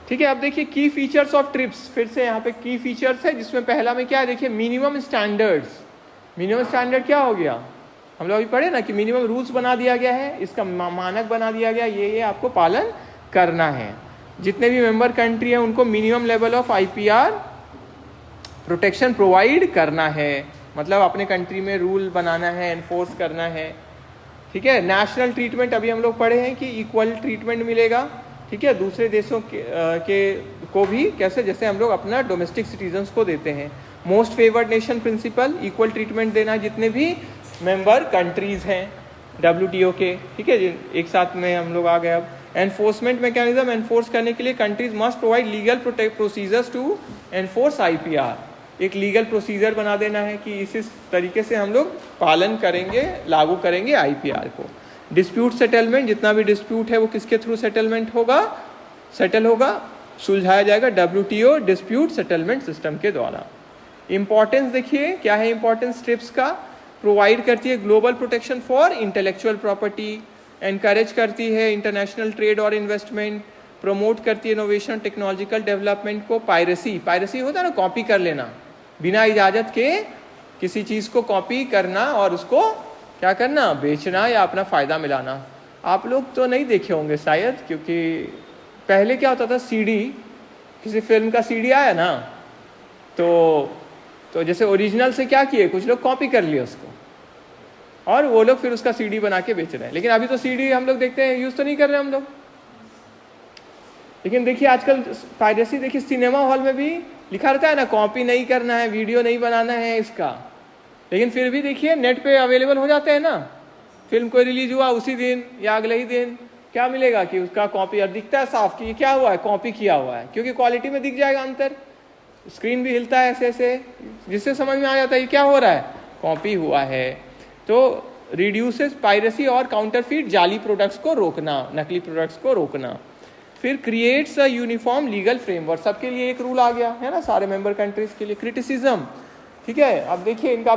ठीक है, अब देखिए की फीचर्स ऑफ ट्रिप्स, फिर से यहाँ पे की फीचर्स है, जिसमें पहला में क्या है, देखिए मिनिमम स्टैंडर्ड्स। मिनिमम स्टैंडर्ड क्या हो गया, हम लोग अभी पढ़े ना कि मिनिमम रूल्स बना दिया गया है, इसका मानक बना दिया गया, ये आपको पालन करना है। जितने भी मेंबर कंट्री है उनको minimum level of IPR protection provide करना है, मतलब अपने कंट्री में रूल बनाना है, एनफोर्स करना है। ठीक है, नेशनल ट्रीटमेंट अभी हम लोग पढ़े हैं कि इक्वल ट्रीटमेंट मिलेगा, ठीक है, दूसरे देशों के को भी कैसे, जैसे हम लोग अपना डोमेस्टिक सिटीजन्स को देते हैं। Most favoured nation principle, equal treatment देना जितने भी मेंबर कंट्रीज हैं WTO के, ठीक है, एक साथ में हम लोग आ गए। अब एनफोर्समेंट मैकेनिज्म, एनफोर्स करने के लिए countries must provide legal procedures to enforce IPR। एक लीगल प्रोसीजर बना देना है कि इस तरीके से हम लोग पालन करेंगे, लागू करेंगे IPR को। डिस्प्यूट सेटलमेंट, जितना भी डिस्प्यूट है वो किसके थ्रू सेटलमेंट होगा, सेटल होगा, सुलझाया जाएगा WTO डिस्प्यूट सेटलमेंट सिस्टम के द्वारा। इंपॉर्टेंस देखिए क्या है, इंपॉर्टेंस ट्रिप्स का, प्रोवाइड करती है global protection for intellectual property, encourage करती है इंटरनेशनल ट्रेड और इन्वेस्टमेंट, प्रमोट करती है इनोवेशन टेक्नोलॉजिकल डेवलपमेंट को। पायरेसी होता है ना, कॉपी कर लेना, बिना इजाज़त के किसी चीज़ को कॉपी करना और उसको क्या करना, बेचना या अपना फ़ायदा मिलाना। आप लोग तो नहीं देखे होंगे शायद, क्योंकि पहले क्या होता था, CD, किसी फिल्म का CD आया ना, तो जैसे ओरिजिनल से क्या किए, कुछ लोग कॉपी कर लिए उसको और वो लोग फिर उसका CD बना के बेच रहे हैं। लेकिन अभी तो CD हम लोग देखते हैं, यूज़ तो नहीं कर रहे हम लोग। लेकिन देखिए आजकल पायरेसी, देखिए सिनेमा हॉल में भी लिखा रहता है ना, कॉपी नहीं करना है, वीडियो नहीं बनाना है इसका, लेकिन फिर भी देखिए नेट पे अवेलेबल हो जाते हैं ना। फिल्म को रिलीज हुआ उसी दिन या अगले ही दिन क्या मिलेगा कि उसका कॉपी, और दिखता है साफ कि ये क्या हुआ है, कॉपी किया हुआ है, क्योंकि क्वालिटी में दिख जाएगा अंतर, स्क्रीन भी हिलता है ऐसे ऐसे, जिससे समझ में आ जाता है ये क्या हो रहा है, कॉपी हुआ है। तो रिड्यूसेस पायरेसी और काउंटरफीट, जाली प्रोडक्ट्स को रोकना, नकली प्रोडक्ट्स को रोकना। फिर creates a uniform legal framework, सबके लिए एक रूल आ गया है ना, सारे मेंबर कंट्रीज के लिए। क्रिटिसिज्म, ठीक है, अब देखिए इनका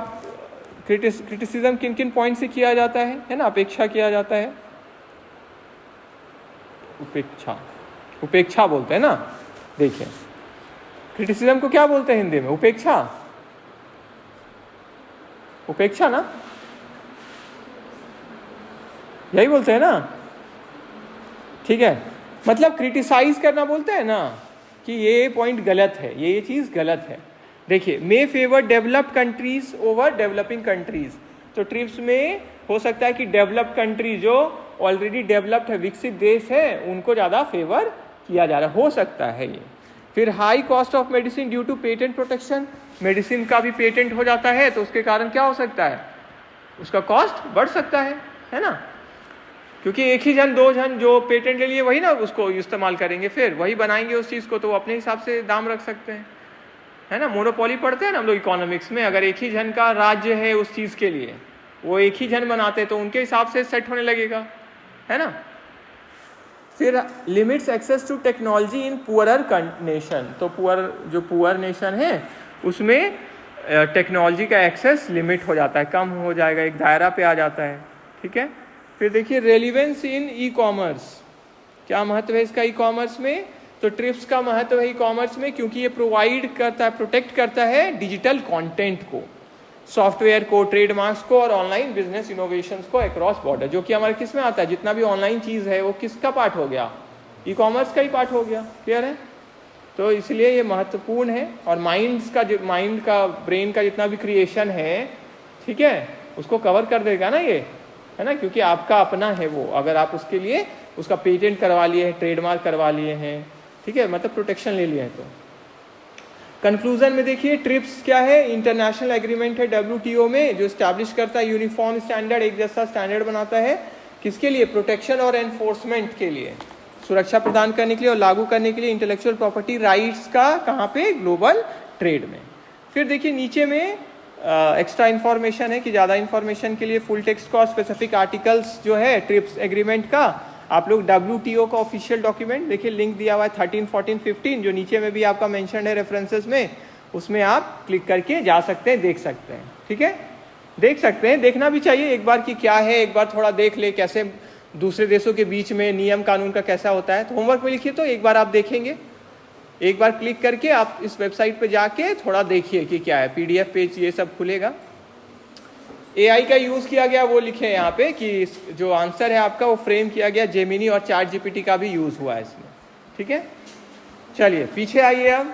क्रिटिसिज्म किन किन पॉइंट से किया जाता है ना, अपेक्षा किया जाता है, उपेक्षा बोलते हैं ना। देखिए क्रिटिसिज्म को क्या बोलते हैं हिंदी में, उपेक्षा ना, यही बोलते हैं ना, ठीक है, मतलब क्रिटिसाइज करना बोलते हैं ना, कि ये पॉइंट गलत है, ये चीज़ गलत है। देखिए may favour developed countries over developing countries, तो ट्रिप्स में हो सकता है कि डेवलप्ड कंट्री जो ऑलरेडी डेवलप्ड है, विकसित देश है, उनको ज़्यादा फेवर किया जा रहा हो सकता है ये। फिर high cost of medicine due to patent protection, medicine का भी पेटेंट हो जाता है तो उसके कारण क्या हो सकता है, उसका कॉस्ट बढ़ सकता है ना, क्योंकि एक ही जन, दो जन जो पेटेंट ले लिए वही ना उसको इस्तेमाल करेंगे, फिर वही बनाएंगे उस चीज़ को, तो वो अपने हिसाब से दाम रख सकते हैं, है ना। मोनोपोली पढ़ते हैं ना हम लोग इकोनॉमिक्स में, अगर एक ही जन का राज्य है उस चीज़ के लिए, वो एक ही जन बनाते हैं तो उनके हिसाब से सेट होने लगेगा, है ना। फिर limits access to technology in poorer nation, तो पुअर नेशन है उसमें टेक्नोलॉजी का एक्सेस लिमिट हो जाता है, कम हो जाएगा, एक दायरा पे आ जाता है, ठीक है। फिर देखिए रेलिवेंस इन ई कॉमर्स, क्या महत्व है इसका ई कॉमर्स में, तो ट्रिप्स का महत्व है ई कॉमर्स में क्योंकि ये प्रोवाइड करता है, प्रोटेक्ट करता है डिजिटल कंटेंट को, सॉफ्टवेयर को, ट्रेडमार्क्स को और ऑनलाइन बिजनेस इनोवेशंस को अक्रॉस बॉर्डर, जो कि हमारे किस में आता है, जितना भी ऑनलाइन चीज़ है वो किसका पार्ट हो गया, ई कॉमर्स का ही पार्ट हो गया, क्लियर है। तो इसलिए ये महत्वपूर्ण है, और माइंड का ब्रेन का जितना भी क्रिएशन है, ठीक है, उसको कवर कर देगा ना ये, है ना, क्योंकि आपका अपना है वो, अगर आप उसके लिए उसका पेटेंट करवा लिए हैं, ट्रेडमार्क करवा लिए हैं, ठीक है, मतलब प्रोटेक्शन ले लिया है। तो कंक्लूजन में देखिए ट्रिप्स क्या है, इंटरनेशनल एग्रीमेंट है WTO में जो स्टैब्लिश करता है यूनिफॉर्म स्टैंडर्ड, एक जैसा स्टैंडर्ड बनाता है, किसके लिए, प्रोटेक्शन और एनफोर्समेंट के लिए, सुरक्षा प्रदान करने के लिए और लागू करने के लिए इंटेलेक्चुअल प्रॉपर्टी राइट्स का, कहाँ पे, ग्लोबल ट्रेड में। फिर देखिए नीचे में एक्स्ट्रा इन्फॉर्मेशन है कि ज़्यादा इन्फॉर्मेशन के लिए फुल टेक्स्ट का स्पेसिफिक आर्टिकल्स जो है ट्रिप्स एग्रीमेंट का, आप लोग WTO का ऑफिशियल डॉक्यूमेंट देखिए, लिंक दिया हुआ है 13, 14, 15 जो नीचे में भी आपका मेंशन है रेफरेंसेस में, उसमें आप क्लिक करके जा सकते हैं, देख सकते हैं, ठीक है, देख सकते हैं, देखना भी चाहिए एक बार कि क्या है, एक बार थोड़ा देख ले कैसे दूसरे देशों के बीच में नियम कानून का कैसा होता है, तो होमवर्क में लिखिए तो एक बार आप देखेंगे एक बार क्लिक करके आप इस वेबसाइट पे जाके थोड़ा देखिए कि क्या है, पीडीएफ पेज ये सब खुलेगा। एआई का यूज किया गया वो लिखे हैं यहाँ पे कि जो आंसर है आपका वो फ्रेम किया गया जेमिनी और चैट जीपीटी का भी यूज हुआ है इसमें। ठीक है, चलिए पीछे आइए अब।